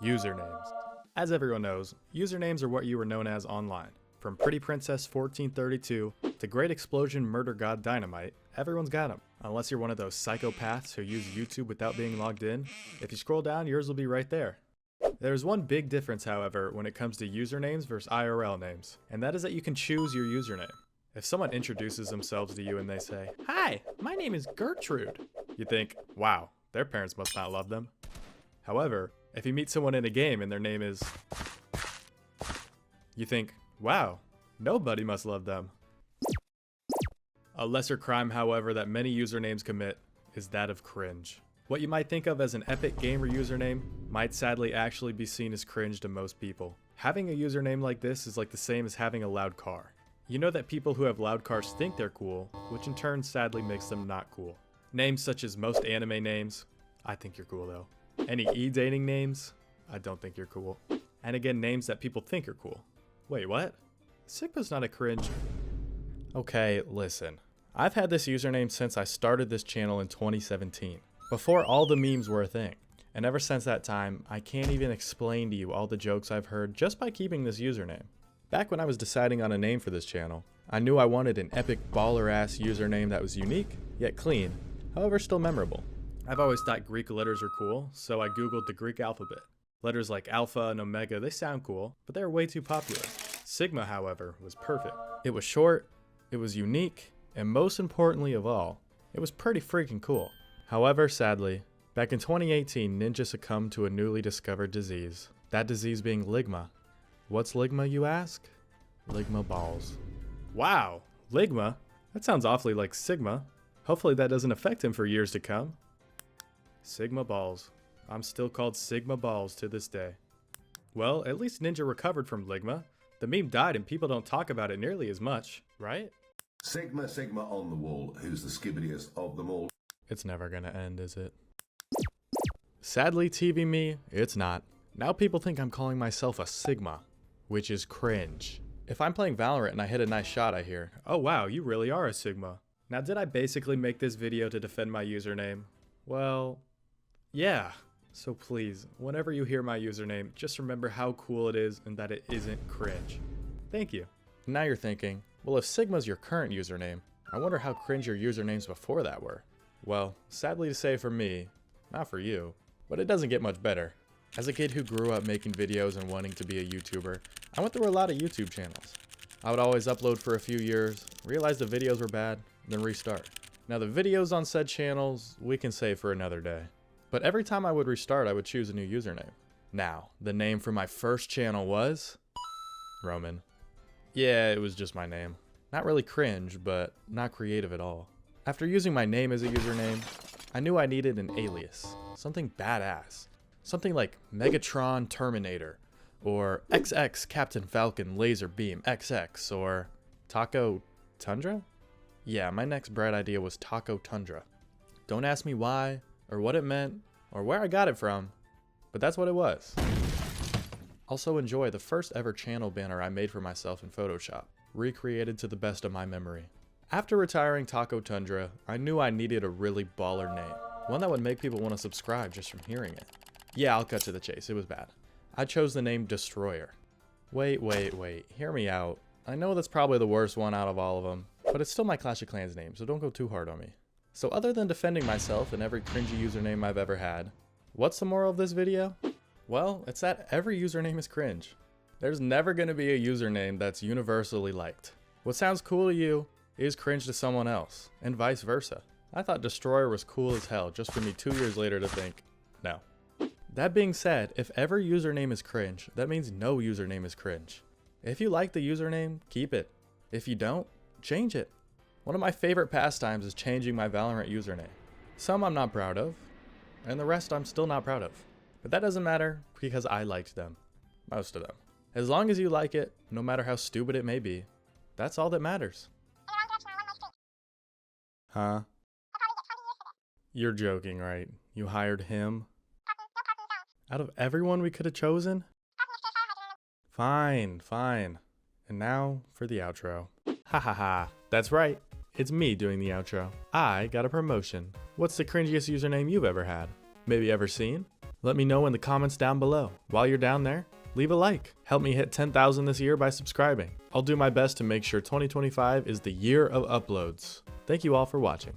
Usernames. As everyone knows, usernames are what you were known as online. From Pretty Princess 1432 to Great Explosion Murder God Dynamite, everyone's got them. Unless you're one of those psychopaths who use YouTube without being logged in, if you scroll down, yours will be right there. There's one big difference, however, when it comes to usernames versus IRL names, and that is that you can choose your username. If someone introduces themselves to you and they say, "Hi, my name is Gertrude," you think, wow, their parents must not love them. However, if you meet someone in a game and their name is, you think, wow, nobody must love them. A lesser crime, however, that many usernames commit is that of cringe. What you might think of as an epic gamer username might sadly actually be seen as cringe to most people. Having a username like this is like the same as having a loud car. You know that people who have loud cars think they're cool, which in turn sadly makes them not cool. Names such as most anime names, I think you're cool though. Any e-dating names, I don't think you're cool. And again, names that people think are cool. Wait, what? Sigma's not a cringe. Okay, listen. I've had this username since I started this channel in 2017, before all the memes were a thing. And ever since that time, I can't even explain to you all the jokes I've heard just by keeping this username. Back when I was deciding on a name for this channel, I knew I wanted an epic baller-ass username that was unique, yet clean, however still memorable. I've always thought Greek letters are cool, so I googled the Greek alphabet. Letters like Alpha and Omega, they sound cool, but they're way too popular. Sigma, however, was perfect. It was short, it was unique, and most importantly of all, it was pretty freaking cool. However, sadly, back in 2018, Ninja succumbed to a newly discovered disease. That disease being Ligma. What's Ligma, you ask? Ligma balls. Wow, Ligma? That sounds awfully like Sigma. Hopefully that doesn't affect him for years to come. Sigma balls. I'm still called Sigma balls to this day. Well, at least Ninja recovered from Ligma. The meme died and people don't talk about it nearly as much, right? Sigma on the wall, who's the skibbidiest of them all. It's never gonna end, is it? Sadly, TV me, it's not. Now people think I'm calling myself a Sigma, which is cringe. If I'm playing Valorant and I hit a nice shot, I hear, "Oh wow, you really are a Sigma." Now did I basically make this video to defend my username? Well, yeah. So please, whenever you hear my username, just remember how cool it is and that it isn't cringe. Thank you. Now you're thinking, well, if Sigma's your current username, I wonder how cringe your usernames before that were. Well, sadly to say for me, not for you, but it doesn't get much better. As a kid who grew up making videos and wanting to be a YouTuber, I went through a lot of YouTube channels. I would always upload for a few years, realize the videos were bad, then restart. Now the videos on said channels, we can save for another day. But every time I would restart, I would choose a new username. Now, the name for my first channel was Roman. Yeah, it was just my name. Not really cringe, but not creative at all. After using my name as a username, I knew I needed an alias. Something badass. Something like Megatron Terminator, or XX Captain Falcon Laser Beam XX, or Taco Tundra? Yeah, my next bright idea was Taco Tundra. Don't ask me why, or what it meant, or where I got it from, but that's what it was. Also enjoy the first ever channel banner I made for myself in Photoshop, recreated to the best of my memory. After retiring Taco Tundra, I knew I needed a really baller name, one that would make people want to subscribe just from hearing it. Yeah, I'll cut to the chase, it was bad. I chose the name Destroyer. Wait, hear me out. I know that's probably the worst one out of all of them, but it's still my Clash of Clans name, so don't go too hard on me. So other than defending myself and every cringy username I've ever had, what's the moral of this video? Well, it's that every username is cringe. There's never going to be a username that's universally liked. What sounds cool to you is cringe to someone else, and vice versa. I thought Destroyer was cool as hell just for me 2 years later to think, no. That being said, if every username is cringe, that means no username is cringe. If you like the username, keep it. If you don't, change it. One of my favorite pastimes is changing my Valorant username. Some I'm not proud of, and the rest I'm still not proud of. But that doesn't matter because I liked them. Most of them. As long as you like it, no matter how stupid it may be, that's all that matters. Huh? You're joking, right? You hired him? Out of everyone we could have chosen? Fine. And now for the outro. Ha ha ha. That's right. It's me doing the outro. I got a promotion. What's the cringiest username you've ever had? Maybe ever seen? Let me know in the comments down below. While you're down there, leave a like. Help me hit 10,000 this year by subscribing. I'll do my best to make sure 2025 is the year of uploads. Thank you all for watching.